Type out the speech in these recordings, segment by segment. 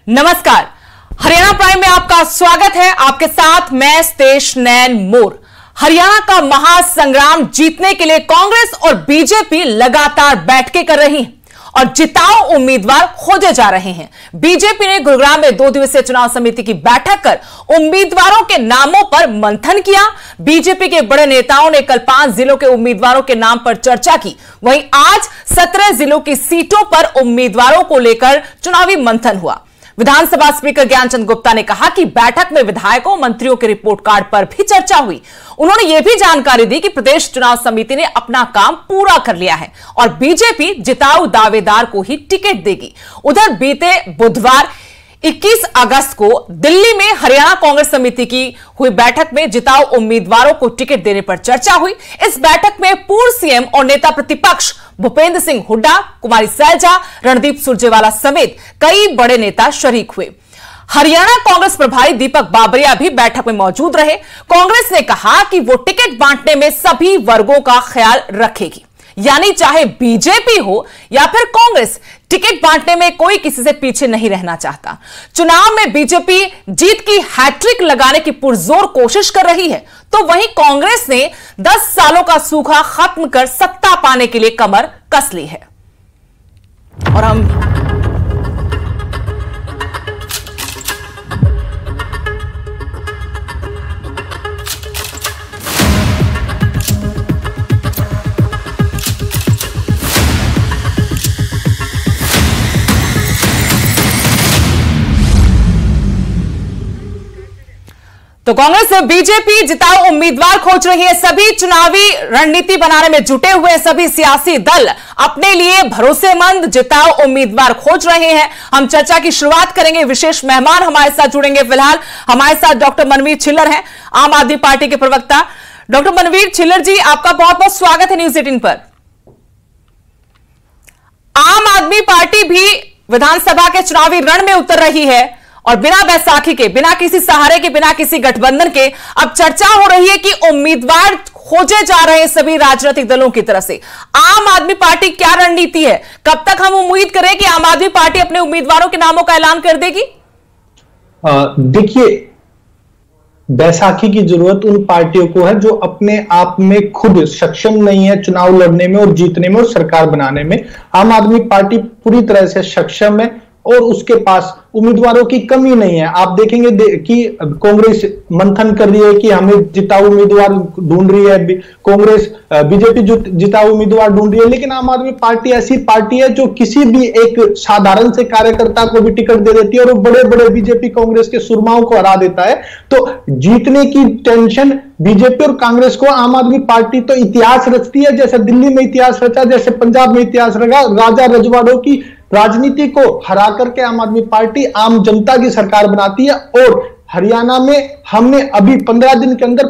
नमस्कार, हरियाणा प्राइम में आपका स्वागत है। आपके साथ मैं स्तेश नैन मोर। हरियाणा का महासंग्राम जीतने के लिए कांग्रेस और बीजेपी लगातार बैठकें कर रही हैं और जिताऊ उम्मीदवार खोजे जा रहे हैं। बीजेपी ने गुरुग्राम में 2 दिवसीय चुनाव समिति की बैठक कर उम्मीदवारों के नामों पर मंथन किया। बीजेपी के बड़े नेताओं ने कल 5 जिलों के उम्मीदवारों के नाम पर चर्चा की। वहीं आज 17 जिलों की सीटों पर उम्मीदवारों को लेकर चुनावी मंथन हुआ। विधानसभा स्पीकर ज्ञानचंद गुप्ता ने कहा कि बैठक में विधायकों मंत्रियों के रिपोर्ट कार्ड पर भी चर्चा हुई। उन्होंने यह भी जानकारी दी कि प्रदेश चुनाव समिति ने अपना काम पूरा कर लिया है और बीजेपी जिताऊ दावेदार को ही टिकट देगी। उधर बीते बुधवार 21 अगस्त को दिल्ली में हरियाणा कांग्रेस समिति की हुई बैठक में जिताऊ उम्मीदवारों को टिकट देने पर चर्चा हुई। इस बैठक में पूर्व सीएम और नेता प्रतिपक्ष भूपेंद्र सिंह हुड्डा, कुमारी सैलजा, रणदीप सुरजेवाला समेत कई बड़े नेता शरीक हुए। हरियाणा कांग्रेस प्रभारी दीपक बाबरिया भी बैठक में मौजूद रहे। कांग्रेस ने कहा कि वो टिकट बांटने में सभी वर्गों का ख्याल रखेगी, यानी चाहे बीजेपी हो या फिर कांग्रेस, टिकट बांटने में कोई किसी से पीछे नहीं रहना चाहता। चुनाव में बीजेपी जीत की हैट्रिक लगाने की पुरजोर कोशिश कर रही है, तो वहीं कांग्रेस ने 10 सालों का सूखा खत्म कर सत्ता पाने के लिए कमर कस ली है। और हम तो कांग्रेस से बीजेपी जिताऊ उम्मीदवार खोज रही है। सभी चुनावी रणनीति बनाने में जुटे हुए सभी सियासी दल अपने लिए भरोसेमंद जिताऊ उम्मीदवार खोज रहे हैं। हम चर्चा की शुरुआत करेंगे। विशेष मेहमान हमारे साथ जुड़ेंगे। फिलहाल हमारे साथ डॉक्टर मनवीर छिल्लर हैं, आम आदमी पार्टी के प्रवक्ता। डॉक्टर मनवीर छिल्लर जी, आपका बहुत बहुत स्वागत है न्यूज़ 18 पर। आम आदमी पार्टी भी विधानसभा के चुनावी रण में उतर रही है और बिना बैसाखी के, बिना किसी सहारे के, बिना किसी गठबंधन के अब चर्चा हो रही है कि उम्मीदवार खोजे जा रहे हैं सभी राजनीतिक दलों की तरफ से। आम आदमी पार्टी क्या रणनीति है? कब तक हम उम्मीद करें कि आम आदमी पार्टी अपने उम्मीदवारों के नामों का ऐलान कर देगी? देखिए, बैसाखी की जरूरत उन पार्टियों को है जो अपने आप में खुद सक्षम नहीं है चुनाव लड़ने में और जीतने में और सरकार बनाने में। आम आदमी पार्टी पूरी तरह से सक्षम है और उसके पास उम्मीदवारों की कमी नहीं है। आप देखेंगे कि कांग्रेस मंथन कर रही है कि हमें जिताऊ उम्मीदवार ढूंढ रही है, कांग्रेस बीजेपी जिताऊ उम्मीदवार ढूंढ रही है, लेकिन आम आदमी पार्टी ऐसी पार्टी है जो किसी भी एक साधारण से कार्यकर्ता को भी टिकट दे देती है और बड़े बड़े बीजेपी कांग्रेस के सुरमाओं को हरा देता है। तो जीतने की टेंशन बीजेपी और कांग्रेस को, आम आदमी पार्टी तो इतिहास रचती है, जैसे दिल्ली में इतिहास रचा, जैसे पंजाब में इतिहास रचा। राजा रजवाड़ों की राजनीति को हरा करके आम आदमी पार्टी आम जनता की सरकार बनाती है। और हरियाणा में हमने अभी 15 दिन के अंदर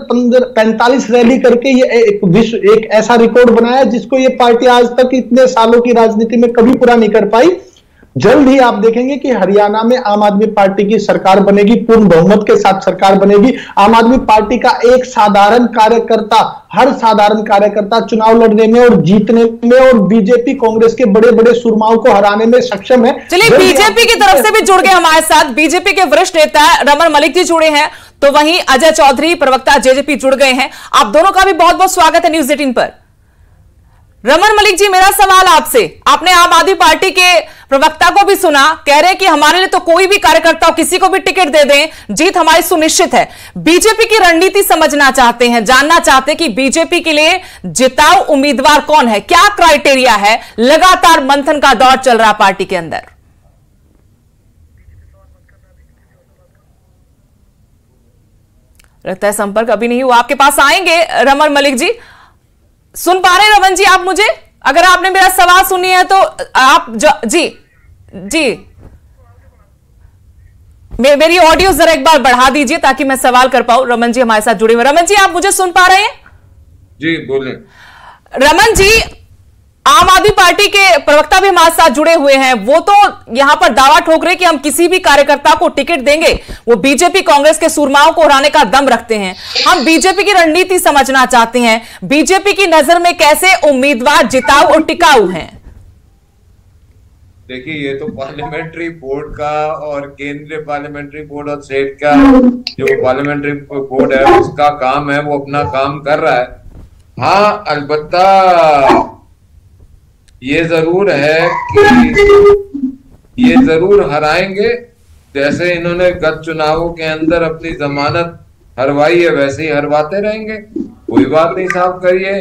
45 रैली करके ये एक ऐसा रिकॉर्ड बनाया जिसको ये पार्टी आज तक इतने सालों की राजनीति में कभी पूरा नहीं कर पाई। जल्द ही आप देखेंगे कि हरियाणा में आम आदमी पार्टी की सरकार बनेगी, पूर्ण बहुमत के साथ सरकार बनेगी। आम आदमी पार्टी का एक साधारण कार्यकर्ता, हर साधारण कार्यकर्ता चुनाव लड़ने में और जीतने में और बीजेपी कांग्रेस के बड़े बड़े सुरमाओं को हराने में सक्षम है। चलिए, बीजेपी की तरफ से भी जुड़ गए हमारे साथ। बीजेपी के वरिष्ठ नेता रमन मलिक जी जुड़े हैं, तो वहीं अजय चौधरी प्रवक्ता जेजेपी जुड़ गए हैं। आप दोनों का भी बहुत बहुत स्वागत है न्यूज़ 18 पर। रमन मलिक जी, मेरा सवाल आपसे, आपने आम आदमी पार्टी के प्रवक्ता को भी सुना, कह रहे हैं कि हमारे लिए तो कोई भी कार्यकर्ता हो, किसी को भी टिकट दे दें, जीत हमारी सुनिश्चित है। बीजेपी की रणनीति समझना चाहते हैं, जानना चाहते हैं कि बीजेपी के लिए जिताऊ उम्मीदवार कौन है, क्या क्राइटेरिया है। लगातार मंथन का दौर चल रहा पार्टी के अंदर। लगता है संपर्क अभी नहीं हुआ। आपके पास आएंगे रमन मलिक जी। सुन पा रहे हैं रमन जी आप मुझे? अगर आपने मेरा सवाल सुनी है तो आप जी मेरी ऑडियो जरा एक बार बढ़ा दीजिए ताकि मैं सवाल कर पाऊं। रमन जी हमारे साथ जुड़े हुए। रमन जी, आप मुझे सुन पा रहे हैं? जी बोलें। रमन जी, आम आदमी पार्टी के प्रवक्ता भी हमारे साथ जुड़े हुए हैं। वो तो यहां पर दावा ठोक रहे कि हम किसी भी कार्यकर्ता को टिकट देंगे। वो बीजेपी कांग्रेस के सुरमाओं को हराने का दम रखते हैं। हम बीजेपी की रणनीति समझना चाहते हैं। बीजेपी की नजर में कैसे उम्मीदवार जिताऊ और टिकाऊ हैं? देखिए, ये तो पार्लियामेंट्री बोर्ड का और केंद्रीय पार्लियामेंट्री बोर्ड और स्टेट का जो पार्लियामेंट्री बोर्ड है उसका काम है, वो अपना काम कर रहा है। हाँ, अलबत्ता ये जरूर है कि ये जरूर हराएंगे। जैसे इन्होंने गत चुनावों के अंदर अपनी जमानत हरवाई है, वैसे ही हरवाते रहेंगे। कोई बात नहीं साहब, करिए,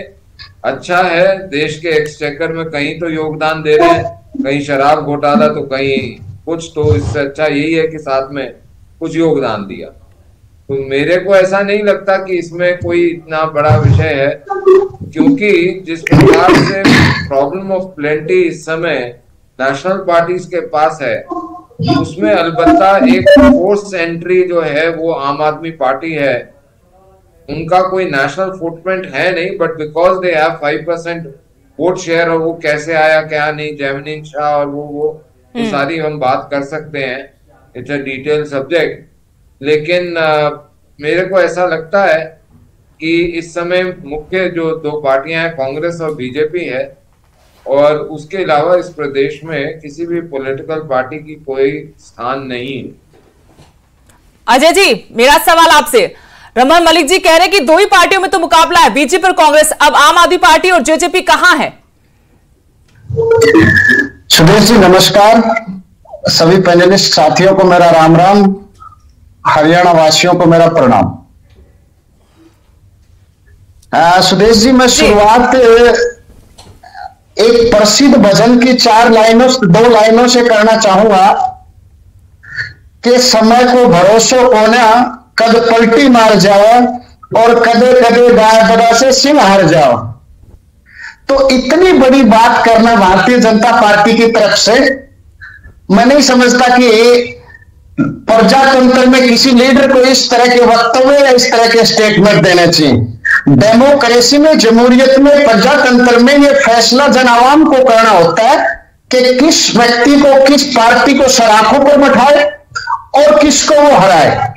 अच्छा है। देश के एक्सचेकर में कहीं तो योगदान दे रहे हैं, कहीं शराब घोटाला तो कहीं कुछ, तो इससे अच्छा यही है कि साथ में कुछ योगदान दिया। तो मेरे को ऐसा नहीं लगता कि इसमें कोई इतना बड़ा विषय है, क्योंकि जिस प्रकार से प्रॉब्लम ऑफ प्लेंटी इस समय नेशनल पार्टीज के पास है, उसमें अलबत्ता एक फोर्स एंट्री जो है वो आम आदमी पार्टी है। उनका कोई नेशनल फुटप्रिंट है नहीं, but because they have 5% vote share, और वो कैसे आया क्या नहीं, जैमिनी शाह और वो सारी हम बात कर सकते हैं, इट्स अ डिटेल सब्जेक्ट। लेकिन मेरे को ऐसा लगता है कि इस समय मुख्य जो दो पार्टियां हैं, कांग्रेस और बीजेपी है, और उसके अलावा इस प्रदेश में किसी भी पॉलिटिकल पार्टी की कोई स्थान नहीं है। अजय जी, मेरा सवाल आपसे, रमन मलिक जी कह रहे हैं कि दो ही पार्टियों में तो मुकाबला है, बीजेपी और कांग्रेस, अब आम आदमी पार्टी और जेजेपी कहां है? सुदेश जी नमस्कार। सभी पैनलिस्ट साथियों को मेरा राम राम, हरियाणा वासियों को मेरा प्रणाम। सुदेश जी, मैं शुरुआत एक प्रसिद्ध भजन की 2 लाइनों से करना चाहूंगा कि समय को भरोसो कोना, कद पलटी मार जाओ और कदे कदे गाय बदा से सिंह हार जाओ। तो इतनी बड़ी बात करना भारतीय जनता पार्टी की तरफ से, मैं नहीं समझता कि प्रजातंत्र में किसी लीडर को इस तरह के वक्तव्य या इस तरह के स्टेटमेंट देने चाहिए। डेमोक्रेसी में, जमहूरियत में, प्रजातंत्र में यह फैसला जन आवाम को करना होता है कि किस व्यक्ति को, किस पार्टी को सराखों पर बैठाए और किसको वो हराए।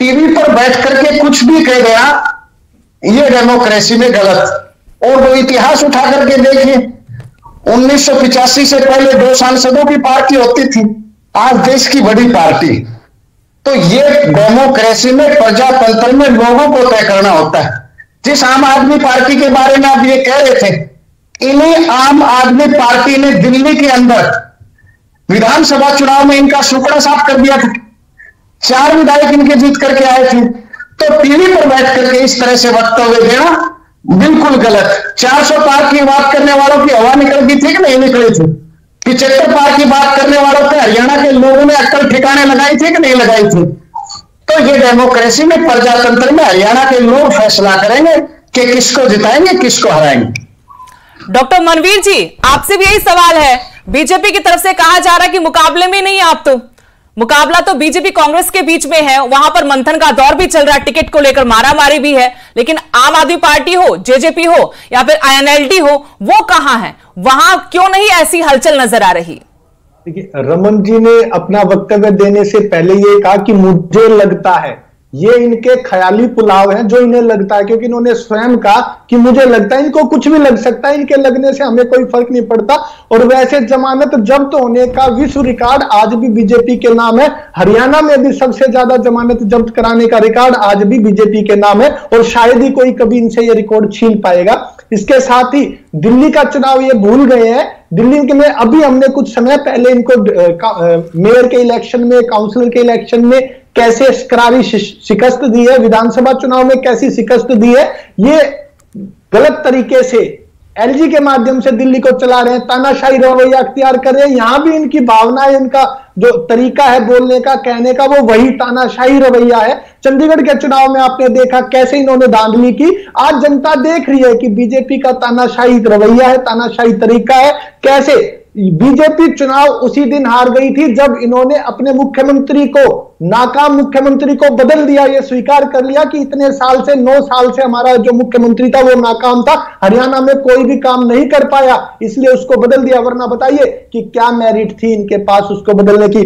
टीवी पर बैठ करके कुछ भी कह गया, ये डेमोक्रेसी में गलत। और वो इतिहास उठा करके देखिए, 1985 से पहले 2 सांसदों की पार्टी होती थी, आज देश की बड़ी पार्टी। तो ये डेमोक्रेसी में, प्रजातंत्र में लोगों को तय करना होता है। जिस आम आदमी पार्टी के बारे में आप ये कह रहे थे, इन्हीं आम आदमी पार्टी ने दिल्ली के अंदर विधानसभा चुनाव में इनका सुपड़ा साफ कर दिया था। 4 विधायक इनके जीत करके आए थे। तो टीवी पर बैठ करके इस तरह से वक्तव्य देना बिल्कुल गलत। 400 पार की बात करने वालों की हवा निकल गई थी कि नहीं निकली थी? 75 पार की बात करने वालों पे हरियाणा के लोगों ने अक्ल ठिकाने लगाई थी कि नहीं लगाई थी? तो ये डेमोक्रेसी में, प्रजातंत्र में हरियाणा के लोग फैसला करेंगे कि किसको जिताएंगे, किसको हराएंगे। डॉक्टर मनवीर जी, आपसे भी यही सवाल है। बीजेपी की तरफ से कहा जा रहा है कि मुकाबले में नहीं, आप तो मुकाबला तो बीजेपी कांग्रेस के बीच में है, वहां पर मंथन का दौर भी चल रहा है, टिकट को लेकर मारामारी भी है, लेकिन आम आदमी पार्टी हो, जेजेपी हो या फिर आईएनएलडी हो, वो कहां है? वहां क्यों नहीं ऐसी हलचल नजर आ रही? देखिए, रमन जी ने अपना वक्तव्य देने से पहले ये कहा कि मुझे लगता है, ये इनके ख्याली पुलाव हैं जो इन्हें लगता है, क्योंकि इन्होंने स्वयं कहा कि मुझे लगता है। इनको कुछ भी लग सकता है, इनके लगने से हमें कोई फर्क नहीं पड़ता। और वैसे जमानत जब्त होने का विश्व रिकॉर्ड आज भी बीजेपी के नाम है। हरियाणा में भी सबसे ज्यादा जमानत जब्त कराने का रिकॉर्ड आज भी बीजेपी के नाम है, और शायद ही कोई कभी इनसे ये रिकॉर्ड छीन पाएगा। इसके साथ ही दिल्ली का चुनाव ये भूल गए हैं। दिल्ली के लिए अभी हमने कुछ समय पहले इनको मेयर के इलेक्शन में, काउंसिलर के इलेक्शन में कैसे करारी शिकस्त दी है, विधानसभा चुनाव में कैसी शिकस्त दी है, ये गलत तरीके से एलजी के माध्यम से दिल्ली को चला रहे हैं, तानाशाही रवैया अख्तियार कर रहे हैं। यहां भी इनकी भावना है, इनका जो तरीका है बोलने का, कहने का, वो वही तानाशाही रवैया है। चंडीगढ़ के चुनाव में आपने देखा कैसे इन्होंने धांधली की। आज जनता देख रही है कि बीजेपी का तानाशाही रवैया है, तानाशाही तरीका है। कैसे बीजेपी चुनाव उसी दिन हार गई थी जब इन्होंने अपने मुख्यमंत्री को, नाकाम मुख्यमंत्री को बदल दिया। ये स्वीकार कर लिया कि इतने साल से, 9 साल से हमारा जो मुख्यमंत्री था वो नाकाम था, हरियाणा में कोई भी काम नहीं कर पाया, इसलिए उसको बदल दिया। वरना बताइए कि क्या मेरिट थी इनके पास उसको बदलने की।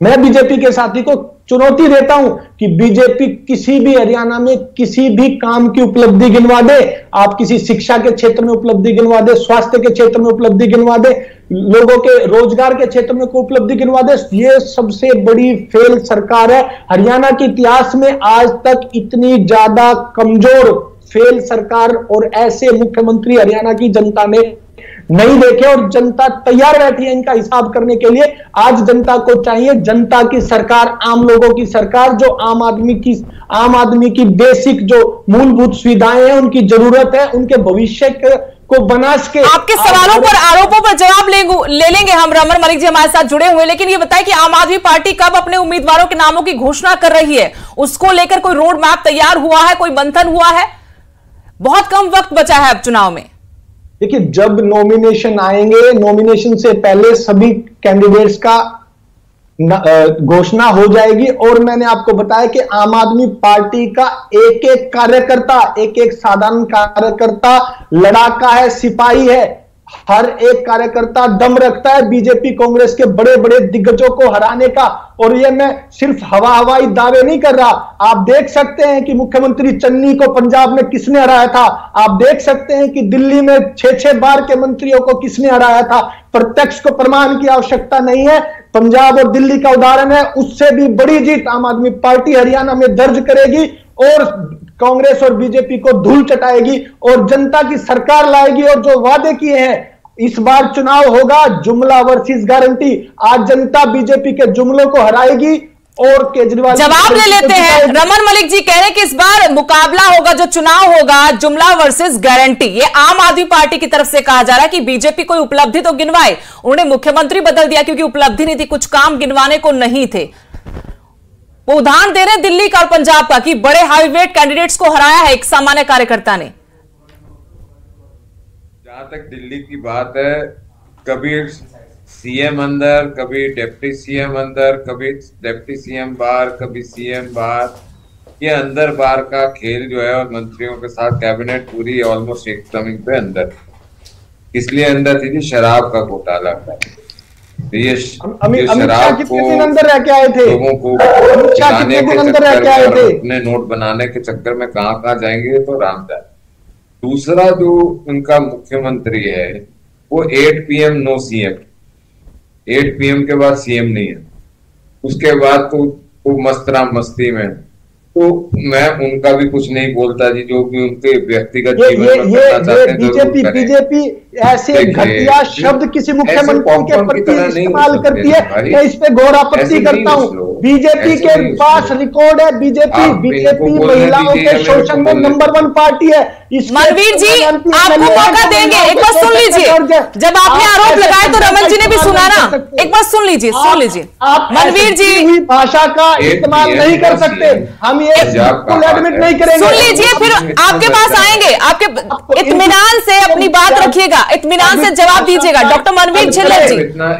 मैं बीजेपी के साथी को चुनौती देता हूं कि बीजेपी किसी भी हरियाणा में किसी भी काम की उपलब्धि गिनवा दे, आप किसी शिक्षा के क्षेत्र में उपलब्धि गिनवा दे, स्वास्थ्य के क्षेत्र में उपलब्धि गिनवा दे, लोगों के रोजगार के क्षेत्र में कोई उपलब्धि गिनवा दे, ये सबसे बड़ी फेल सरकार है। हरियाणा के इतिहास में आज तक इतनी ज्यादा कमजोर फेल सरकार और ऐसे मुख्यमंत्री हरियाणा की जनता ने नहीं देखे, और जनता तैयार बैठी है इनका हिसाब करने के लिए। आज जनता को चाहिए जनता की सरकार, आम लोगों की सरकार, जो आम आदमी की बेसिक जो मूलभूत सुविधाएं हैं उनकी जरूरत है, उनके भविष्य को बना सके। आपके सवालों पर, आरोपों पर जवाब ले लेंगे हम। रमन मलिक जी हमारे साथ जुड़े हुए, लेकिन ये बताएं कि आम आदमी पार्टी कब अपने उम्मीदवारों के नामों की घोषणा कर रही है? उसको लेकर कोई रोड मैप तैयार हुआ है, कोई मंथन हुआ है? बहुत कम वक्त बचा है अब चुनाव में। देखिए, जब नॉमिनेशन आएंगे, नॉमिनेशन से पहले सभी कैंडिडेट्स का घोषणा हो जाएगी। और मैंने आपको बताया कि आम आदमी पार्टी का एक एक कार्यकर्ता, एक एक साधारण कार्यकर्ता लड़ाका है, सिपाही है। हर एक कार्यकर्ता दम रखता है बीजेपी कांग्रेस के बड़े बड़े दिग्गजों को हराने का। और ये मैं सिर्फ हवाई दावे नहीं कर रहा, आप देख सकते हैं कि मुख्यमंत्री चन्नी को पंजाब में किसने हराया था, आप देख सकते हैं कि दिल्ली में 6-6 बार के मंत्रियों को किसने हराया था। प्रत्यक्ष को प्रमाण की आवश्यकता नहीं है, पंजाब और दिल्ली का उदाहरण है। उससे भी बड़ी जीत आम आदमी पार्टी हरियाणा में दर्ज करेगी और कांग्रेस और बीजेपी को धूल चटाएगी और जनता की सरकार लाएगी। और जो वादे किए हैं, इस बार चुनाव होगा जुमला वर्सेस गारंटी। आज जनता बीजेपी के जुमलों को हराएगी और केजरीवाल जवाब ले लेते हैं। रमन मलिक जी कह रहे हैं कि इस बार मुकाबला होगा, जो चुनाव होगा जुमला वर्सेस गारंटी। ये आम आदमी पार्टी की तरफ से कहा जा रहा है कि बीजेपी कोई उपलब्धि तो गिनवाए। उन्होंने मुख्यमंत्री बदल दिया क्योंकि उपलब्धि नहीं थी, कुछ काम गिनवाने को नहीं थे। वो उदाहरण दे रहे हैं दिल्ली का और पंजाब का कि बड़े हाईवेट कैंडिडेट्स को हराया है एक सामान्य कार्यकर्ता ने। जहां तक दिल्ली की बात है, कभी सीएम अंदर, कभी डिप्टी सीएम अंदर, कभी डिप्टी सीएम बाहर, कभी सीएम बाहर, ये अंदर बाहर का खेल जो है, और मंत्रियों के साथ कैबिनेट पूरी ऑलमोस्ट एक समय पे अंदर। इसलिए अंदर थी कि शराब का घोटाला था। ये शराब को अंदर रह के आए थे, लोगों को खिलाने के चक्कर में, अपने नोट बनाने के चक्कर में कहाँ जाएंगे तो राम जाए। दूसरा जो उनका मुख्यमंत्री है वो 8 PM नो सीएम, 8 PM के बाद सीएम नहीं है, उसके बाद तो वो मस्तराम मस्ती में। तो मैं उनका भी कुछ नहीं बोलता जी, जो भी उनके व्यक्तिगत जीवन में करना चाहते हैं। बीजेपी ऐसे घटिया शब्द किसी मुख्यमंत्री के प्रति इस्तेमाल करती है, मैं इस पे घोर आपत्ति करता हूँ। बीजेपी के पास रिकॉर्ड है, बीजेपी महिलाओं के शोषण में नंबर 1 पार्टी है। मनवीर जी आपको मौका देंगे, एक बार सुन लीजिए। जब आपने आरोप लगाए तो रमन जी ने भी सुना ना, एक बार सुन लीजिए। मनवीर जी भाषा का इस्तेमाल नहीं कर सकते, हम ये एडमिट नहीं करेंगे। सुन लीजिए, फिर आपके पास आएंगे, आपके इत्मीनान से अपनी बात रखिएगा, इत्मीनान से जवाब दीजिएगा। डॉक्टर मनवीर छिल्लर जी,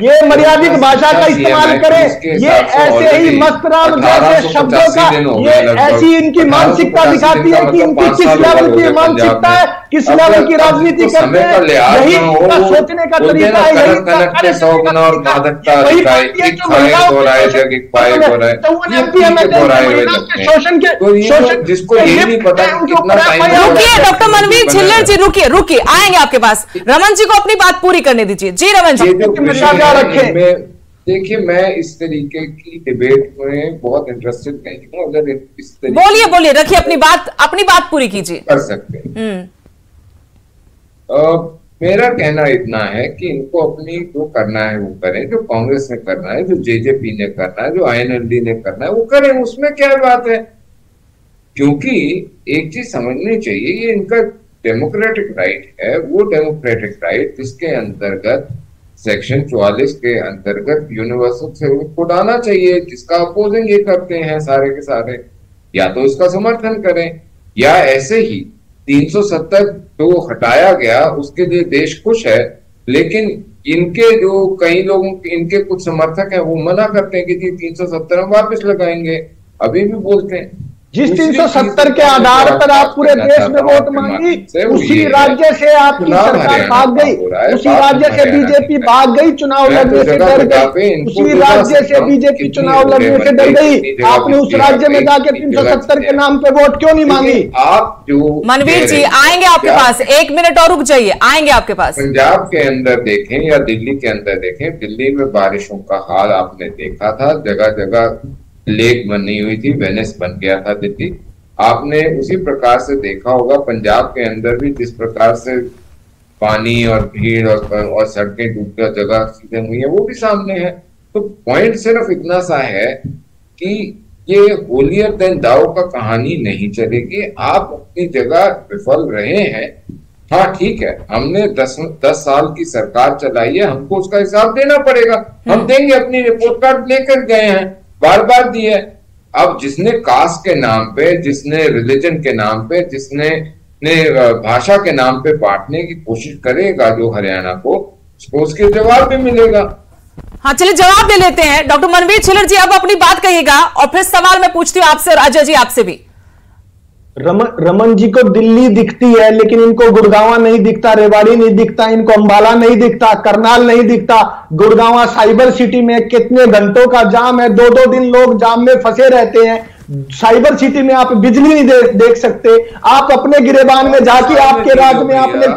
ये मर्यादित भाषा का इस्तेमाल करें, ये ऐसे ही मस्तराम जैसे शब्दों का, ये ऐसी इनकी मानसिकता दिखाती है कि इनकी किस लेवल की मानसिकता है, किस लेवल की राजनीति करते हैं। यही इनका सोचने का तरीका है, यही शोषण के जिसको यही नहीं पता कितना टाइम। रुकिए डॉक्टर मनवीर छिल्लर जी, रुकिए आएंगे आपके पास। रमन जी को अपनी बात पूरी करने दीजिए। जी रमन जी, देखिए, मैं इस तरीके की डिबेट में बहुत इंटरेस्टेड नहीं हूँ। अगर इस बोलिए, रखिए अपनी बात पूरी कीजिए। कर सकते हैं। मेरा कहना इतना है कि इनको अपनी जो करना है वो करें, जो कांग्रेस ने करना है, जो जेजेपी ने करना है, जो INLD ने करना है वो करें, उसमें क्या बात है। क्योंकि एक चीज समझनी चाहिए, ये इनका डेमोक्रेटिक राइट है, वो डेमोक्रेटिक राइट जिसके अंतर्गत सेक्शन 44 के अंतर्गत यूनिवर्सल सर्विस कोड आना चाहिए, जिसका अपोजिंग ये करते हैं सारे के सारे। या तो इसका समर्थन करें, या ऐसे ही 370 जो हटाया गया उसके लिए देश खुश है, लेकिन इनके जो कई लोगों इनके कुछ समर्थक हैं वो मना करते हैं कि जी 370 हम वापस लगाएंगे, अभी भी बोलते हैं। जिस 370 के आधार पर आप पूरे देश में वोट मांगी, उसी राज्य से आपकी सरकार भाग गई, उसी राज्य से बीजेपी भाग गई, चुनाव लड़ने से डर गई, उसी राज्य से बीजेपी चुनाव लड़ने से डर गई। आपने उस राज्य में जाके 370 के नाम पे वोट क्यों नहीं मांगी? आप जो मनवीर जी आएंगे आपके पास, 1 मिनट और रुक जाइए, आएंगे आपके पास। पंजाब के अंदर देखें या दिल्ली के अंदर देखें, दिल्ली में बारिशों का हाल आपने देखा था, जगह जगह लेक बनी हुई थी, वेनिस बन गया था दिल्ली। आपने उसी प्रकार से देखा होगा पंजाब के अंदर भी, जिस प्रकार से पानी और भीड़ और सड़कें डूबकर जगह सीधे हुई है, वो भी सामने है। तो पॉइंट सिर्फ इतना सा है कि ये होलियर देन दाऊ का कहानी नहीं चलेगी। आप अपनी जगह विफल रहे हैं, हाँ ठीक है, हमने 10 साल की सरकार चलाई है, हमको उसका हिसाब देना पड़ेगा, हम देंगे, अपनी रिपोर्ट कार्ड लेकर गए हैं, बार बार दिए। अब जिसने कास्ट के नाम पे, जिसने रिलीजन के नाम पे, जिसने भाषा के नाम पे बांटने की कोशिश करेगा जो हरियाणा को, उसको उसके जवाब भी मिलेगा। हाँ चलिए जवाब दे लेते हैं। डॉक्टर मनवीर छिल्लर जी अब अपनी बात कहिएगा और फिर सवाल मैं पूछती हूँ आपसे और अजय जी आपसे भी। रमन जी को दिल्ली दिखती है, लेकिन इनको गुड़गांव नहीं दिखता, रेवाड़ी नहीं दिखता, इनको अंबाला नहीं दिखता, करनाल नहीं दिखता। गुड़गांव साइबर सिटी में कितने घंटों का जाम है, 2-2 दिन लोग जाम में फंसे रहते हैं। साइबर सिटी में आप बिजली नहीं देख सकते। आप अपने गिरेबान में जाके आपके राज्य में आपने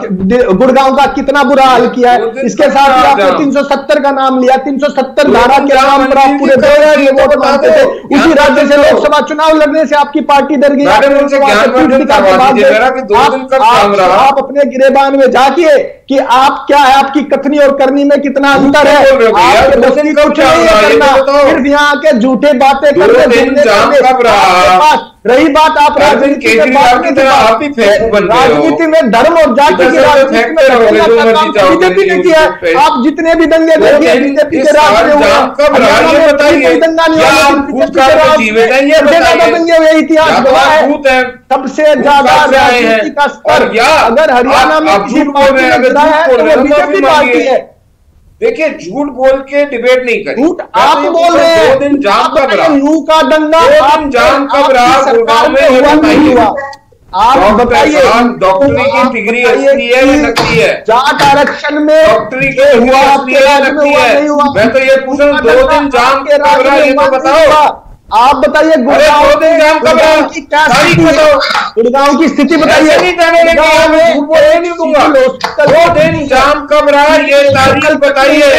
गुड़गांव का कितना बुरा हाल किया है। इसके साथ ही आपने 370 का नाम लिया, 370 धारा के नाम पर आप पूरे 2000 वोट मांगते थे। उसी राज्य से लोकसभा चुनाव लड़ने से आपकी पार्टी डर गई। आप अपने गिरेबान में जाके कि आप क्या है, आपकी कथनी और करनी में कितना अंतर है। सिर्फ यहाँ के झूठे बातें करते। रही बात आप राजनीति में धर्म और जाति की राजनीति में बीजेपी ने किया। आप जितने भी दंगे देखिए बीजेपी के राज में दंगे हुए, इतिहास गवाह है। सबसे ज्यादा राजनीति का स्तर अगर हरियाणा में किसी पार्टी ने गिराया है तो वो बीजेपी पार्टी है। देखिए झूठ बोल के डिबेट नहीं करें। झूठ आप बोल रहे हैं। 2 दिन जाम कब रहा? लू का डंडा 2 दिन जाम कब रहा गुड़गांव में? हुआ नहीं हुआ? आप बताइए। डॉक्टरी की डिग्री असली है या नकली है? जाट आरक्षण में डॉक्टरी की हुआ आपके राज्य में हुआ नहीं हुआ? मैं तो ये पूछ रहा हूँ 2 दिन जाम कब रहा ये तो बताओ। आप बताइए गुड़गांव में जाम कब रहा? की क्या स्थिति है? गुड़गांव की स्थिति बताइए। नहीं दूंगा। 2 दिन जाम कब रहा ये तारीख बताइए।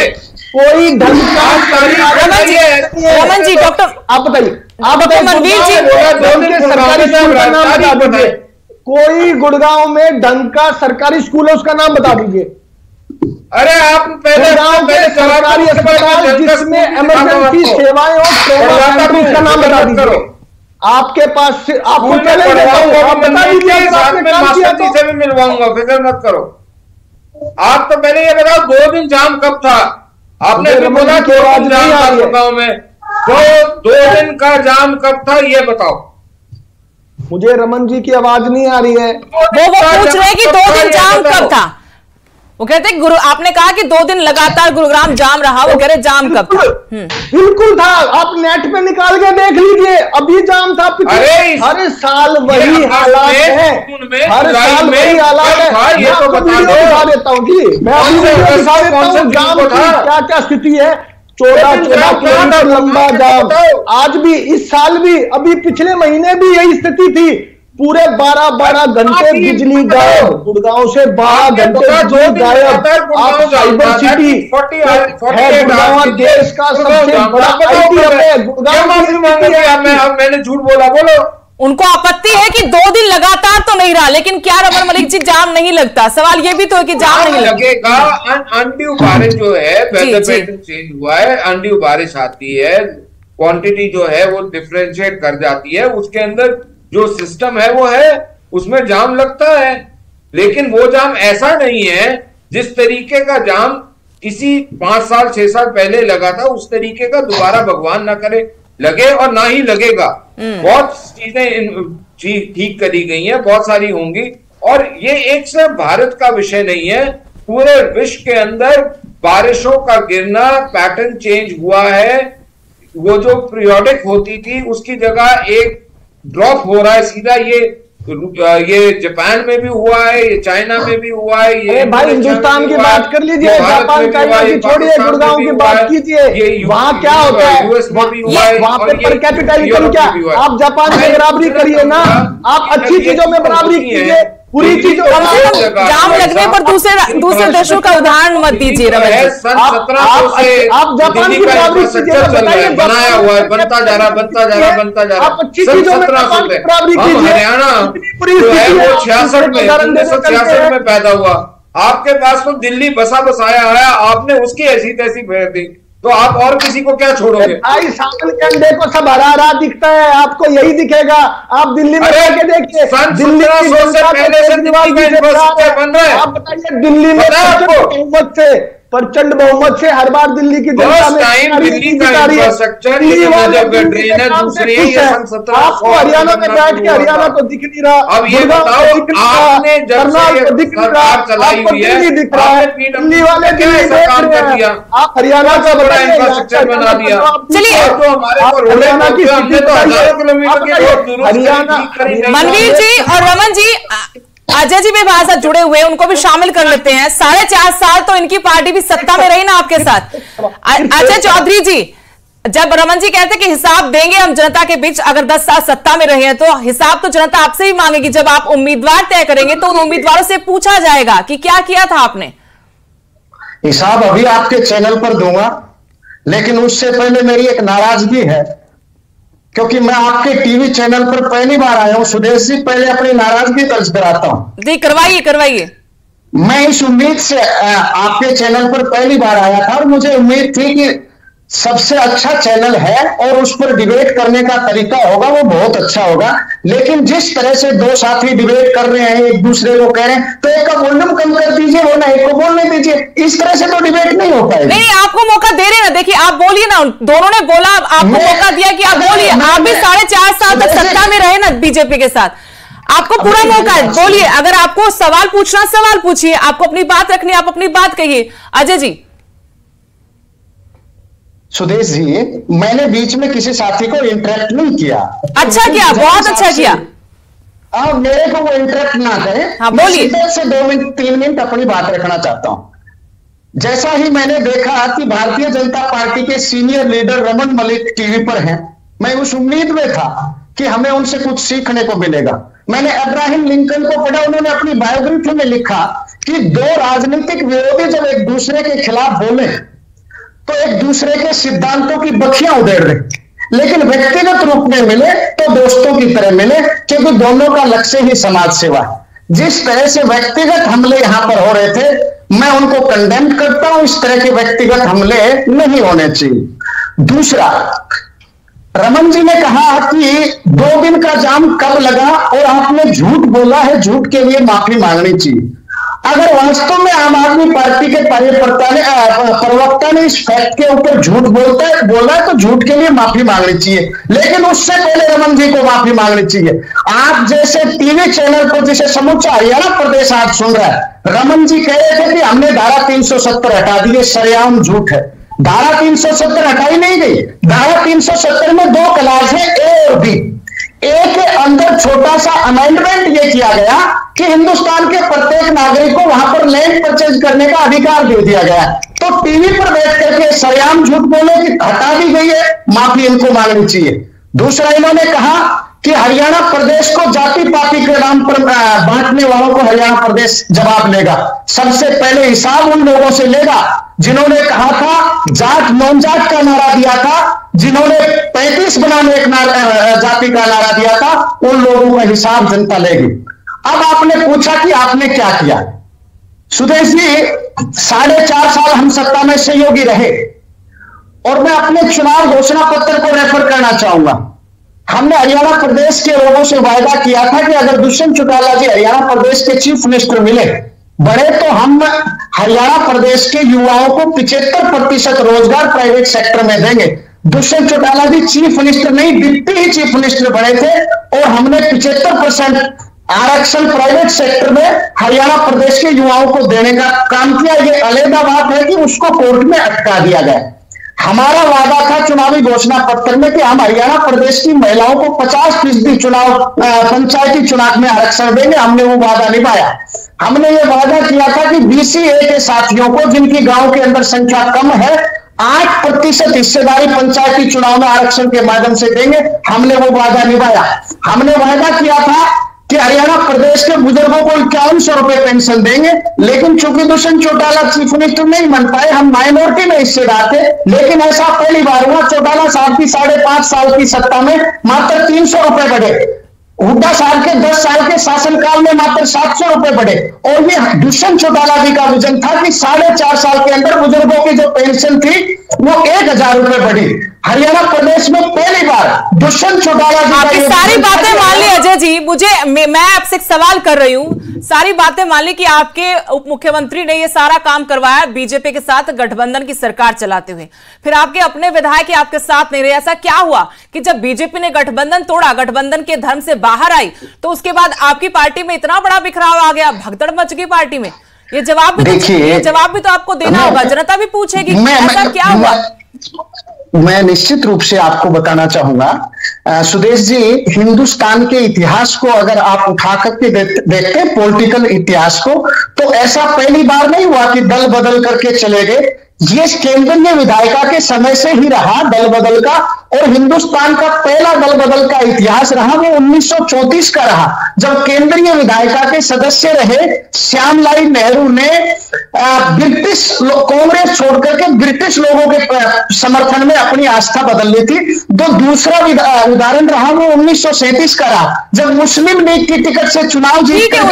कोई ढंग का रमन जी डॉक्टर आप बताइए मनवीर जी सरकारी स्कूल का नाम बता दीजिए। कोई गुड़गांव में ढंग का सरकारी स्कूल है उसका नाम बता दीजिए। अरे आप पहले सरकारी अस्पताल जिसमें इमरजेंसी सेवाएं और उसका नाम बता दीजिए। आपके पास आपको पहले से भी मिलवाऊंगा, फिक्र मत करो। आप तो पहले ये बताओ 2 दिन जाम कब था? आपने भी बोला 2 दिन जाम था गुड़गांव में। 2 दिन का जाम कब था ये बताओ। मुझे रमन जी की आवाज नहीं आ रही है। वो पूछ रहे हैं कि 2 दिन जाम कब था। वो कहते हैं आपने कहा कि 2 दिन लगातार गुरुग्राम जाम रहा, वो कह रहे जाम कब था? बिल्कुल था। आप नेट पे निकाल के देख लीजिए, अभी जाम था। हर साल वही हालात है, हर साल वही हालात है। ये तो बता देता हूँ जी, मैं अभी दिखा देता हूँ जाम की क्या क्या स्थिति है। 14 किलोमीटर लंबा जाम। आज भी, इस साल भी, अभी पिछले महीने भी यही स्थिति थी। पूरे 12 घंटे बिजली गायब। गुड़गांव से 12 घंटे बिजली गायब। आप साइबर सिटी है गुड़गांव, देश का सबसे बड़ा आईटी हब है। गुड़गांव मैंने झूठ बोला, बोलो। उनको आपत्ति है कि 2 दिन लगातार तो नहीं रहा, लेकिन क्या रमन मलिक जी जाम नहीं लगता? सवाल ये भी तो है कि जाम नहीं लगेगा। अनड्यू बारिश जो है, पैटर्न चेंज हुआ है, अनड्यू बारिश आती है, क्वांटिटी जो है वो डिफरेंशिएट कर जाती है, उसके अंदर जो सिस्टम है वो है, उसमें जाम लगता है। लेकिन वो जाम ऐसा नहीं है जिस तरीके का जाम किसी 5 साल 6 साल पहले लगा था, उस तरीके का दोबारा भगवान ना करे लगे, और ना ही लगेगा। बहुत चीजें ठीक करी गई हैं, बहुत सारी होंगी। और ये एक सिर्फ भारत का विषय नहीं है, पूरे विश्व के अंदर बारिशों का गिरना, पैटर्न चेंज हुआ है। वो जो पीरियोडिक होती थी उसकी जगह एक ड्रॉप हो रहा है सीधा। ये जापान में भी हुआ है, ये चाइना में भी हुआ है, ये भाई हिंदुस्तान की बात कर लीजिए, जापान चाइना की छोड़िए, गुड़गांव की बात कीजिए, वहां क्या होता है, वहां पे पर कैपिटा इनकम क्या, आप जापान में बराबरी करिए ना, आप अच्छी चीजों में बराबरी कीजिए, बुरी चीजों जाम लगने पर दूसरे देशों का उदाहरण मत दीजिए। आप जापान की बराबरी कीजिए, बनाया हुआ है, बनता जा रहा, आप अच्छी चीजों में बराबरी कीजिए। हरियाणा जो है वो 1966 में पैदा हुआ, आपके पास तो दिल्ली बसाया है, आपने उसकी ऐसी तैसी फेर दी, तो आप और किसी को क्या छोड़ोगे? भाई सामने के अंडे को सब हरा दिखता है, आपको यही दिखेगा। आप दिल्ली में जाके देखिए, दिल्ली की जनता बन रहा है। आप बताइए, दिल्ली में प्रचंड बहुमत से हर बार दिल्ली की जनता में दिल्ली का इंफ्रास्ट्रक्चर, आपको हरियाणा में बैठ के हरियाणा को दिख नहीं रहा। अब ये बताओ, आपने जब से सरकार चलाई हुई है, दिख रहा है, दिल्ली वाले काम कर दिया, आप हरियाणा का बड़ा इंफ्रास्ट्रक्चर बना दिया। चलिए, तो हमारे को हरियाणा की हमने तो 1000 किलोमीटर के रोड दुरुस्त। मनवीर जी और रमन जी, अजय जी भी हमारे साथ जुड़े हुए, उनको भी शामिल कर लेते हैं। 4.5 साल तो इनकी पार्टी भी सत्ता में रही ना आपके साथ। अजय चौधरी जी, जब रमन जी कहते कि हिसाब देंगे हम जनता के बीच, अगर 10 साल सत्ता में रहे हैं तो हिसाब तो जनता आपसे ही मांगेगी। जब आप उम्मीदवार तय करेंगे तो उन उम्मीदवारों से पूछा जाएगा कि क्या किया था आपने। हिसाब अभी आपके चैनल पर दूंगा, लेकिन उससे पहले मेरी एक नाराजगी है, क्योंकि मैं आपके टीवी चैनल पर पहली बार आया हूं। सुदेश जी, पहले अपनी नाराजगी दर्ज कराता हूं। जी करवाइए। मैं इस उम्मीद से आपके चैनल पर पहली बार आया था और मुझे उम्मीद थी कि सबसे अच्छा चैनल है और उस पर डिबेट करने का तरीका होगा वो बहुत अच्छा होगा। लेकिन जिस तरह से दो साथी डिबेट कर रहे हैं, एक दूसरे को कह रहे हैं, तो एक का वॉल्यूम कम कर दीजिए, वो ना एक को बोलने दीजिए। इस तरह से तो डिबेट नहीं हो पाएगा। नहीं, आपको मौका दे रहे ना, देखिए आप बोलिए ना, दोनों ने बोला, आपको मौका दिया कि आप बोलिए। आप भी 4.5 साल तक सत्ता में रहे ना बीजेपी के साथ, आपको पूरा मौका है, बोलिए। अगर आपको सवाल पूछना, सवाल पूछिए, आपको अपनी बात रखनी, आप अपनी बात कहिए। अजय जी। सुदेश जी, मैंने बीच में किसी साथी को इंटरेक्ट नहीं किया। अच्छा किया, बहुत अच्छा किया। अब मेरे को वो इंटरेक्ट ना करें। हाँ, बोलिए। मैं से 2 मिनट 3 मिनट अपनी बात रखना चाहता हूं। जैसा ही मैंने देखा कि भारतीय जनता पार्टी के senior leader Raman Malik TV पर हैं, मैं उस उम्मीद में था कि हमें उनसे कुछ सीखने को मिलेगा। मैंने अब्राहम लिंकन को पढ़ा, उन्होंने अपनी बायोग्राफी में लिखा कि 2 राजनीतिक विरोधी जब एक दूसरे के खिलाफ बोले तो एक दूसरे के सिद्धांतों की बखियां उधेड़ रहे, लेकिन व्यक्तिगत रूप में मिले तो दोस्तों की तरह मिले, क्योंकि दोनों का लक्ष्य ही समाज सेवा है। जिस तरह से व्यक्तिगत हमले यहां पर हो रहे थे, मैं उनको कंडेम करता हूं। इस तरह के व्यक्तिगत हमले नहीं होने चाहिए। दूसरा, रमन जी ने कहा कि 2 दिन का जाम कब लगा और आपने झूठ बोला है, झूठ के लिए माफी मांगनी चाहिए। अगर वास्तव में आम आदमी पार्टी के प्रवक्ता ने इस फैक्ट के ऊपर झूठ बोला है तो झूठ के लिए माफी मांगनी चाहिए, लेकिन उससे पहले रमन जी को माफी मांगनी चाहिए। आप जैसे टीवी चैनल पर जिसे समूचा हरियाणा प्रदेश आज सुन रहा है, रमन जी कह रहे थे कि हमने धारा 370 हटा दी, सरेआम झूठ है। धारा 370 हटाई नहीं गई। धारा 370 में 2 क्लास है, ए और बी। ए के अंदर छोटा सा अमेंडमेंट ये किया गया कि हिंदुस्तान के प्रत्येक नागरिक को वहां पर लैंड परचेज करने का अधिकार दे दिया गया। तो टीवी पर बैठ करके सरेआम झूठ बोले कि हटा दी गई है, माफी इनको मांगनी चाहिए। दूसरा, इन्होंने कहा कि हरियाणा प्रदेश को जाति पाति के नाम पर बांटने वालों को हरियाणा प्रदेश जवाब लेगा। सबसे पहले हिसाब उन लोगों से लेगा जिन्होंने कहा था जाट नॉन जाट का नारा दिया था, जिन्होंने 35 बनाम 1 जाति का नारा दिया था, उन लोगों का हिसाब जनता लेगी। अब आपने पूछा कि आपने क्या किया। सुदेश जी, 4.5 साल हम सत्ता में सहयोगी रहे और मैं अपने चुनाव घोषणा पत्र को रेफर करना चाहूंगा। हमने हरियाणा प्रदेश के लोगों से वायदा किया था कि अगर दुष्यंत चौटाला जी हरियाणा प्रदेश के चीफ मिनिस्टर मिले बड़े तो हम हरियाणा प्रदेश के युवाओं को 75% रोजगार प्राइवेट सेक्टर में देंगे। दुष्यंत चौटाला जी चीफ मिनिस्टर नहीं, डिप्टी ही चीफ मिनिस्टर बने थे और हमने 75% आरक्षण प्राइवेट सेक्टर में हरियाणा प्रदेश के युवाओं को देने का काम किया। ये अलग बात है कि उसको कोर्ट में अटका दिया गया। हमारा वादा था चुनावी घोषणा पत्र में कि हम हरियाणा प्रदेश की महिलाओं को 50% चुनाव पंचायती चुनाव में आरक्षण देंगे। हमने वो वादा निभाया। हमने ये वादा किया था कि BCA के साथियों को, जिनकी गांव के अंदर संख्या कम है, 8% हिस्सेदारी पंचायती चुनाव में आरक्षण के माध्यम से देंगे। हमने वो वादा निभाया। हमने वादा किया था कि हरियाणा प्रदेश के बुजुर्गों को 5100 रुपए पेंशन देंगे, लेकिन चूंकि दुष्यंत चौटाला चीफ मिनिस्टर नहीं बन पाए, हम माइनॉरिटी में हिस्सेदार थे, लेकिन ऐसा पहली बार हुआ। चौटाला साहब की 5.5 साल की सत्ता में मात्र 300 रुपए बढ़े। हुड्डा साहब के 10 साल के शासनकाल में मात्र 700 रुपए बढ़े। और ये दुष्यंत चौटाला जी का विजन था कि 4.5 साल के अंदर बुजुर्गों की जो पेंशन थी वो 1000 रुपए बढ़ी। हरियाणा प्रदेश में पहली बार दुष्यंत चौटाला जी आपकी सारी बातें मान ली अजय जी। मैं आपसे एक सवाल कर रही हूं, सारी बातें मान ली कि आपके उप मुख्यमंत्री ने ये सारा काम करवाया बीजेपी के साथ गठबंधन की सरकार चलाते हुए, फिर आपके अपने विधायक आपके साथ नहीं रहे। ऐसा क्या हुआ कि जब बीजेपी ने गठबंधन तोड़ा, गठबंधन के धर्म से बाहर आई, तो उसके बाद आपकी पार्टी में इतना बड़ा बिखराव आ गया, भगदड़ मच गई पार्टी में? ये जवाब भी तो आपको देना होगा, जनता भी पूछेगी ऐसा क्या हुआ। मैं निश्चित रूप से आपको बताना चाहूंगा सुदेश जी, हिंदुस्तान के इतिहास को अगर आप उठा करके देखते हैं, पॉलिटिकल इतिहास को, तो ऐसा पहली बार नहीं हुआ कि दल बदल करके चले गए। ये केंद्रीय विधायिका के समय से ही रहा दल बदल का, और हिंदुस्तान का पहला दल बदल का इतिहास रहा वो 1934 का रहा, जब केंद्रीय विधायिका के सदस्य रहे श्यामलाई नेहरू ने ब्रिटिश कांग्रेस छोड़कर के ब्रिटिश लोगों के समर्थन में अपनी आस्था बदल ली थी। तो दूसरा उदाहरण रहा वो 1937 का रहा, जब मुस्लिम लीग की टिकट से चुनाव जीत कर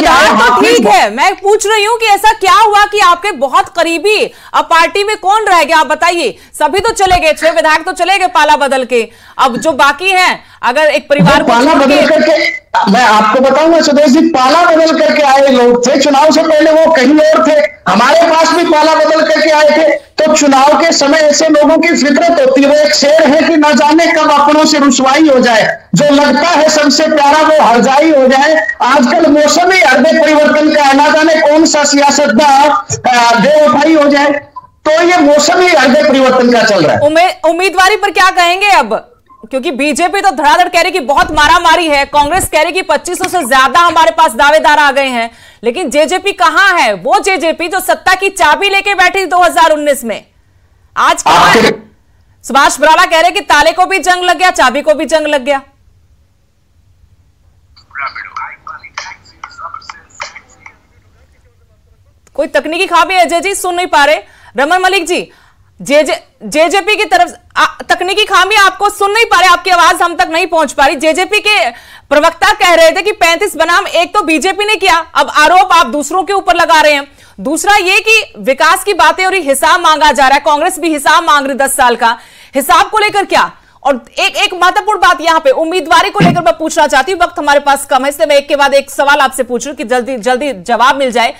ठीक है, मैं पूछ रही हूं कि ऐसा क्या हुआ कि आपके बहुत करीबी अब पार्टी में कौन रह गया? आप बताइए। सभी तो चले गए, 6 विधायक तो चले गए पाला बदल के, अब जो बाकी हैं, अगर एक परिवार पाला बदल करके, मैं आपको बताऊंगा सुदेश जी, पाला बदल करके आए लोग थे, चुनाव से पहले वो कहीं और थे, हमारे पास भी पाला बदल करके आए थे। तो चुनाव के समय ऐसे लोगों की फितरत होती है, वो एक शेर है कि न जाने कब अपनों से रुसवाई हो जाए, जो लगता है सबसे प्यारा वो हरजाई हो जाए। आजकल मौसम ही हृदय परिवर्तन का है, ना जाने कौन सा सियासतदान बेवफाई हो जाए, तो ये मौसम ही हृदय परिवर्तन का चल रहा है। उम्मीदवारी पर क्या कहेंगे अब? क्योंकि बीजेपी तो धड़ाधड़ कह रही कि बहुत मारामारी है, कांग्रेस कह रही कि 2500 से ज्यादा हमारे पास दावेदार आ गए हैं, लेकिन जेजेपी कहां है? वो जेजेपी जो सत्ता की चाबी लेके बैठी 2019 में, आज कहां है? सुभाष बराला कह रहे कि ताले को भी जंग लग गया, चाबी को भी जंग लग गया। कोई तकनीकी खामी है अजय जी, सुन नहीं पा रहे। रमन मलिक जी, जेजेपी की तरफ तकनीकी खामी, आपको सुन नहीं पा रहे, आपकी आवाज हम तक नहीं पहुंच पा रही। जेजेपी के प्रवक्ता कह रहे थे कि 35 बनाम 1 तो बीजेपी ने किया, अब आरोप आप दूसरों के ऊपर लगा रहे हैं। दूसरा ये कि विकास की बातें और हिसाब मांगा जा रहा है, कांग्रेस भी हिसाब मांग रही 10 साल का, हिसाब को लेकर क्या? और एक महत्वपूर्ण बात यहां पे उम्मीदवारी को लेकर मैं पूछना चाहती हूं, वक्त हमारे पास कम है, इसलिए मैं एक के बाद एक सवाल आपसे पूछ रही हूं कि जल्दी जल्दी जवाब मिल जाए।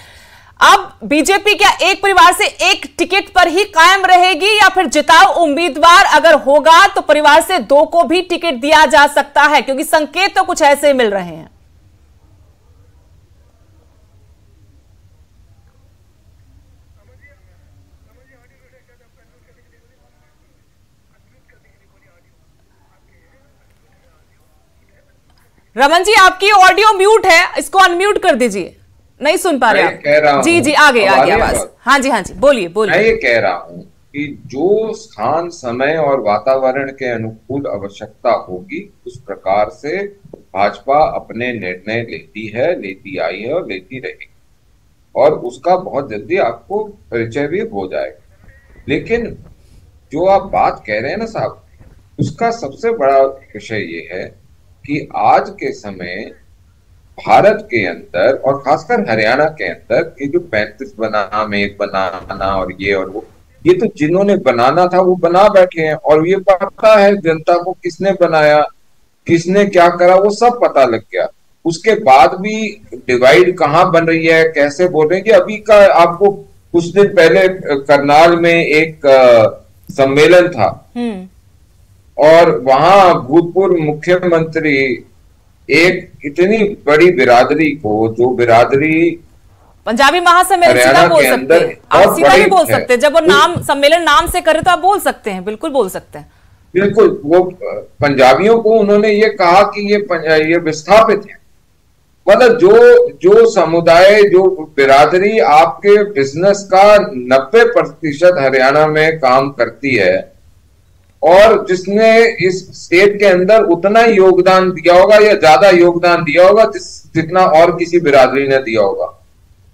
अब बीजेपी क्या एक परिवार से एक टिकट पर ही कायम रहेगी, या फिर जिताऊ उम्मीदवार अगर होगा तो परिवार से 2 को भी टिकट दिया जा सकता है? क्योंकि संकेत तो कुछ ऐसे मिल रहे हैं। रमन जी, आपकी ऑडियो म्यूट है, इसको अनम्यूट कर दीजिए, नहीं सुन पा रहे आप। जी जी, आगे आवाज। हाँ जी बोलिए। मैं ये कह रहा हूं कि जो स्थान, समय और वातावरण के अनुकूल आवश्यकता होगी, उस प्रकार से भाजपा अपने निर्णय लेती है, लेती आई है और लेती रहेगी, और उसका बहुत जल्दी आपको परिचय भी हो जाएगा। लेकिन जो आप बात कह रहे हैं ना साहब, उसका सबसे बड़ा विषय ये है कि आज के समय भारत के अंदर और खासकर हरियाणा के अंदर ये जो 35 बनाम 1 बनाना और ये और वो, ये तो जिन्होंने बनाना था वो बना बैठे हैं, और ये पता है जनता को किसने बनाया, किसने क्या करा, वो सब पता लग गया। उसके बाद भी डिवाइड कहाँ बन रही है, कैसे बोल रहे हैं कि अभी का आपको कुछ दिन पहले करनाल में एक सम्मेलन था, और वहां भूतपूर्व मुख्यमंत्री एक इतनी बड़ी बिरादरी को, जो बिरादरी पंजाबी महासम्मेलन सीधा बोल सकते हैं, आप सीधा भी बोल सकते हैं। जब वो नाम सम्मेलन नाम से करे तो आप बोल सकते हैं, बिल्कुल बोल सकते हैं। बिल्कुल, वो पंजाबियों को उन्होंने ये कहा कि ये विस्थापित है, मतलब जो समुदाय, जो बिरादरी आपके बिजनेस का 90% हरियाणा में काम करती है और जिसने इस स्टेट के अंदर उतना ही योगदान दिया होगा या ज्यादा योगदान दिया होगा जितना और किसी बिरादरी ने दिया होगा,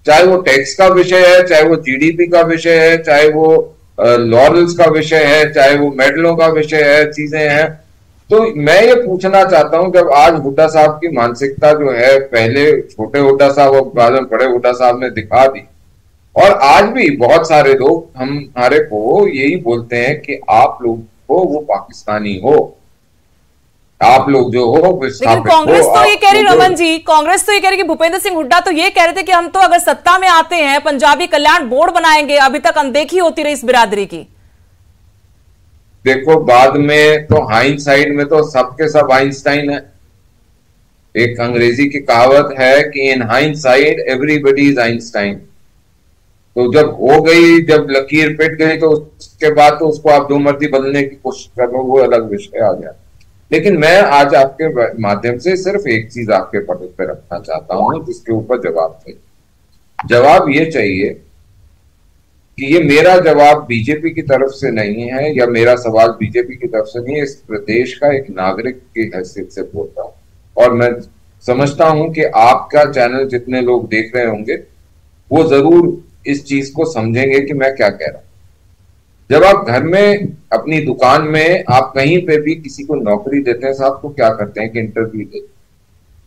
चाहे वो टैक्स का विषय है, चाहे वो जीडीपी का विषय है, चाहे वो लॉरेल्स का विषय है, चाहे वो मेडलों का विषय है, चीजें हैं। तो मैं ये पूछना चाहता हूं, जब आज हुड्डा साहब की मानसिकता जो है, पहले छोटे हुड्डा साहब और बाद में बड़े हुड्डा साहब ने दिखा दी, और आज भी बहुत सारे लोग हमारे को यही बोलते हैं कि आप लोग हो वो पाकिस्तानी हो, आप लोग जो हो लेकिन कांग्रेस तो ये कह रही, रमन जी, कांग्रेस तो ये कह रही कि भूपेंद्र सिंह हुड्डा तो ये कह रहे थे कि हम तो अगर सत्ता में आते हैं पंजाबी कल्याण बोर्ड बनाएंगे। अभी तक अनदेखी होती रही इस बिरादरी की। देखो, बाद में तो हाइंडसाइड में तो सबके सब आइंस्टाइन है। एक अंग्रेजी की कहावत है कि इन हाइंडसाइड एवरीबॉडी इज आइंस्टाइन। तो जब हो गई, जब लकीर पिट गई, तो उसके बाद तो उसको आप जो मर्जी बदलने की कोशिश कर लो, वो अलग विषय आ गया। लेकिन मैं आज आपके माध्यम से सिर्फ एक चीज आपके पटल पे रखना चाहता हूं, जिसके ऊपर जवाब चाहिए। जवाब ये चाहिए कि ये मेरा जवाब बीजेपी की तरफ से नहीं है, या मेरा सवाल बीजेपी की तरफ से नहीं है, इस प्रदेश का एक नागरिक की हैसियत से बोल रहा हूं। और मैं समझता हूं कि आपका चैनल जितने लोग देख रहे होंगे वो जरूर इस चीज को समझेंगे कि मैं क्या कह रहा हूं। जब आप घर में, अपनी दुकान में, आप कहीं पे भी किसी को नौकरी देते हैं, साहब को क्या करते हैं कि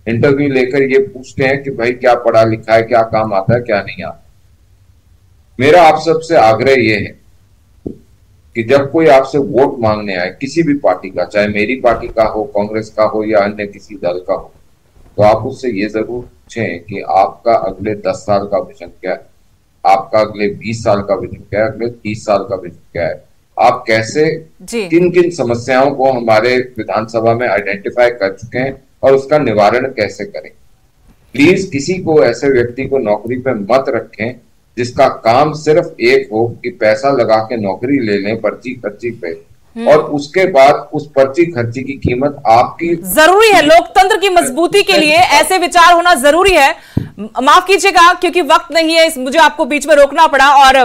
इंटरव्यू लेकर ये पूछते हैं कि भाई क्या पढ़ा लिखा है, क्या काम आता है, क्या नहीं आता। मेरा आप सबसे आग्रह ये है कि जब कोई आपसे वोट मांगने आए किसी भी पार्टी का, चाहे मेरी पार्टी का हो, कांग्रेस का हो, या अन्य किसी दल का हो, तो आप उससे ये जरूर पूछें कि आपका अगले 10 साल का विजन क्या है, आपका अगले 20 साल का विजन क्या है, अगले 30 साल का विजन क्या है, आप कैसे, किन किन समस्याओं को हमारे विधानसभा में आइडेंटिफाई कर चुके हैं और उसका निवारण कैसे करें। प्लीज किसी को, ऐसे व्यक्ति को नौकरी पे मत रखें जिसका काम सिर्फ एक हो कि पैसा लगा के नौकरी ले लें पर्ची खर्ची पे, और उसके बाद उस पर्ची खर्ची की कीमत आपकी। जरूरी है, लोकतंत्र की मजबूती के लिए ऐसे विचार होना जरूरी है। माफ कीजिएगा क्योंकि वक्त नहीं है, मुझे आपको बीच में रोकना पड़ा। और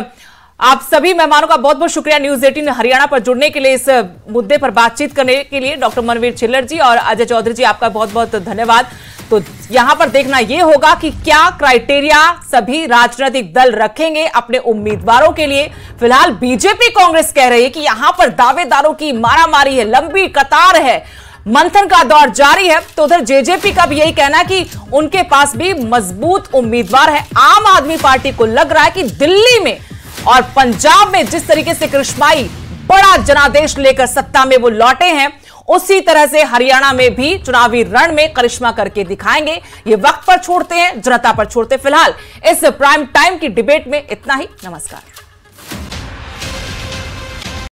आप सभी मेहमानों का बहुत बहुत शुक्रिया न्यूज 18 हरियाणा पर जुड़ने के लिए, इस मुद्दे पर बातचीत करने के लिए। डॉक्टर मनवीर छिल्लर जी और अजय चौधरी जी, आपका बहुत बहुत धन्यवाद। तो यहां पर देखना यह होगा कि क्या क्राइटेरिया सभी राजनीतिक दल रखेंगे अपने उम्मीदवारों के लिए। फिलहाल बीजेपी कांग्रेस कह रही है कि यहां पर दावेदारों की मारामारी है, लंबी कतार है, मंथन का दौर जारी है। तो उधर जेजेपी का भी यही कहना है कि उनके पास भी मजबूत उम्मीदवार है। आम आदमी पार्टी को लग रहा है कि दिल्ली में और पंजाब में जिस तरीके से कृष्णमाई बड़ा जनादेश लेकर सत्ता में वो लौटे हैं, उसी तरह से हरियाणा में भी चुनावी रण में करिश्मा करके दिखाएंगे। ये वक्त पर छोड़ते हैं, जनता पर छोड़ते। फिलहाल इस प्राइम टाइम की डिबेट में इतना ही। नमस्कार।